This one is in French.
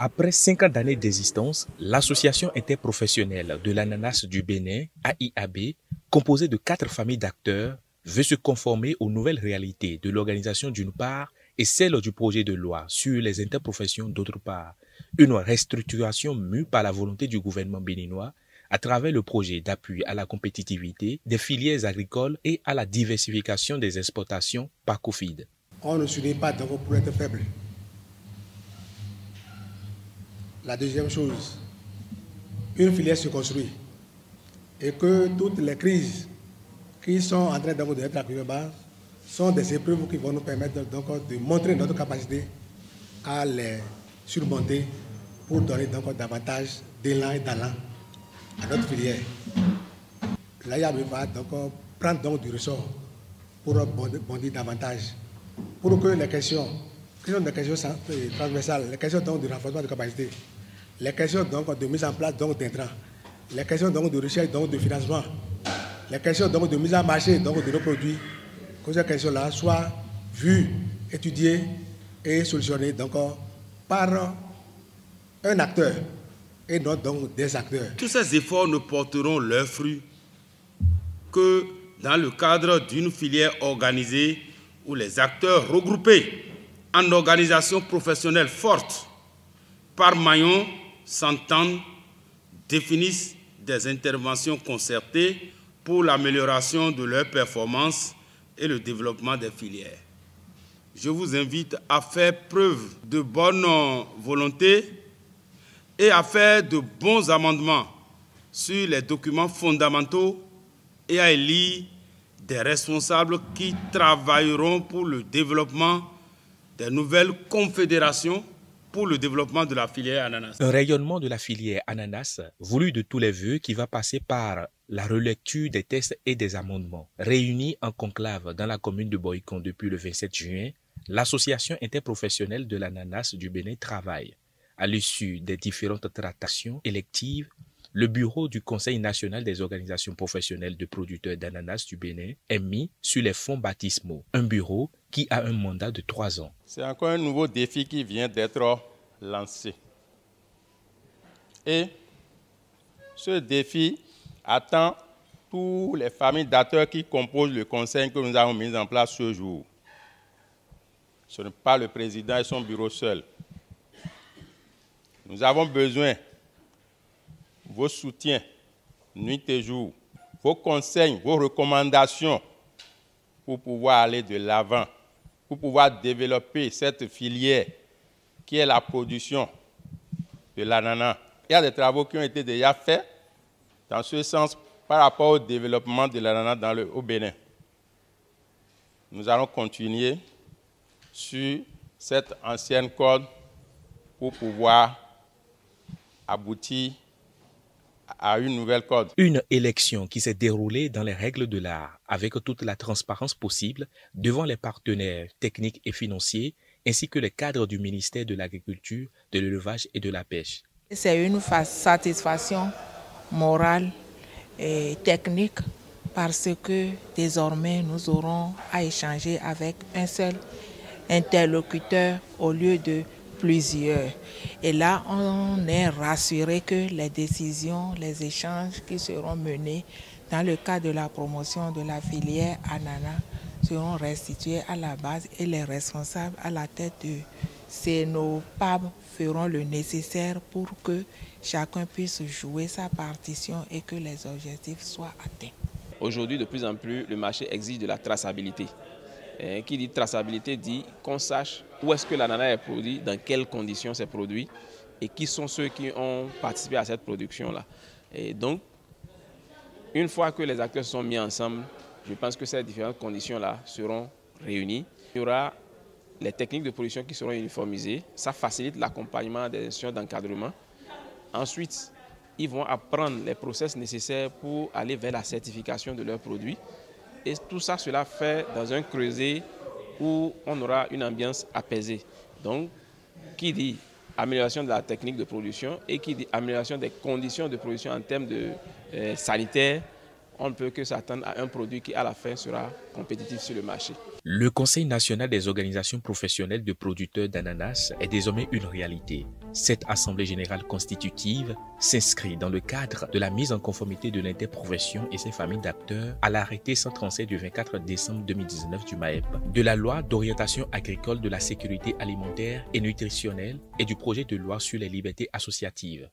Après 5 ans d'années d'existence, l'Association interprofessionnelle de l'ananas du Bénin, AIAB, composée de 4 familles d'acteurs, veut se conformer aux nouvelles réalités de l'organisation d'une part et celle du projet de loi sur les interprofessions d'autre part. Une restructuration mue par la volonté du gouvernement béninois à travers le projet d'appui à la compétitivité des filières agricoles et à la diversification des exportations par Covid. On ne s'unit pas d'abord pour être faible. La deuxième chose, une filière se construit et que toutes les crises qui sont en train d'être actuellement sont des épreuves qui vont nous permettre donc de montrer notre capacité à les surmonter pour donner donc davantage d'élan et d'allant à notre filière. L'AIAB va donc prendre donc du ressort pour bondir davantage, pour que les questions transversales, les questions donc de renforcement de capacité, les questions donc de mise en place donc d'intrants, les questions donc de recherche donc de financement, les questions donc de mise en marché donc de nos produits, que ces questions-là soient vues, étudiées et solutionnées donc par un acteur et non donc des acteurs. Tous ces efforts ne porteront leurs fruits que dans le cadre d'une filière organisée où les acteurs regroupés en organisations professionnelles fortes par maillons s'entendent, définissent des interventions concertées pour l'amélioration de leurs performances et le développement des filières. Je vous invite à faire preuve de bonne volonté et à faire de bons amendements sur les documents fondamentaux et à élire des responsables qui travailleront pour le développement des nouvelles confédérations pour le développement de la filière ananas. Un rayonnement de la filière ananas voulu de tous les vœux qui va passer par la relecture des textes et des amendements. Réunis en conclave dans la commune de Boycon depuis le 27 juin, l'Association interprofessionnelle de l'ananas du Bénin travaille. À l'issue des différentes tractations électives, le bureau du Conseil national des organisations professionnelles de producteurs d'ananas du Bénin est mis sur les fonds baptismaux, un bureau qui a un mandat de 3 ans. C'est encore un nouveau défi qui vient d'être lancé. Et ce défi attend tous les familles d'acteurs qui composent le conseil que nous avons mis en place ce jour. Ce n'est pas le président et son bureau seul. Nous avons besoin de vos soutiens, nuit et jour, vos conseils, vos recommandations pour pouvoir aller de l'avant, pour pouvoir développer cette filière qui est la production de l'ananas. Il y a des travaux qui ont été déjà faits dans ce sens par rapport au développement de l'ananas au Bénin. Nous allons continuer sur cette ancienne corde pour pouvoir aboutir à une nouvelle corde. Une élection qui s'est déroulée dans les règles de l'art, avec toute la transparence possible devant les partenaires techniques et financiers, ainsi que les cadres du ministère de l'Agriculture, de l'Élevage et de la Pêche. C'est une satisfaction morale et technique parce que désormais nous aurons à échanger avec un seul interlocuteur au lieu de plusieurs. Et là, on est rassuré que les décisions, les échanges qui seront menés dans le cadre de la promotion de la filière ananas seront restitués à la base et les responsables à la tête de ces nos PAB feront le nécessaire pour que chacun puisse jouer sa partition et que les objectifs soient atteints. Aujourd'hui, de plus en plus, le marché exige de la traçabilité. Qui dit traçabilité dit qu'on sache où est-ce que l'ananas est produit, dans quelles conditions c'est produit et qui sont ceux qui ont participé à cette production-là. Et donc, une fois que les acteurs sont mis ensemble, je pense que ces différentes conditions-là seront réunies. Il y aura les techniques de production qui seront uniformisées. Ça facilite l'accompagnement des institutions d'encadrement. Ensuite, ils vont apprendre les process nécessaires pour aller vers la certification de leurs produits. Et tout ça, cela fait dans un creuset où on aura une ambiance apaisée. Donc, qui dit amélioration de la technique de production et qui dit amélioration des conditions de production en termes de sanitaire, on ne peut que s'attendre à un produit qui, à la fin, sera compétitif sur le marché. Le Conseil national des organisations professionnelles de producteurs d'ananas est désormais une réalité. Cette assemblée générale constitutive s'inscrit dans le cadre de la mise en conformité de l'interprofession et ses familles d'acteurs à l'arrêté 137 du 24 décembre 2019 du MAEP, de la loi d'orientation agricole de la sécurité alimentaire et nutritionnelle et du projet de loi sur les libertés associatives.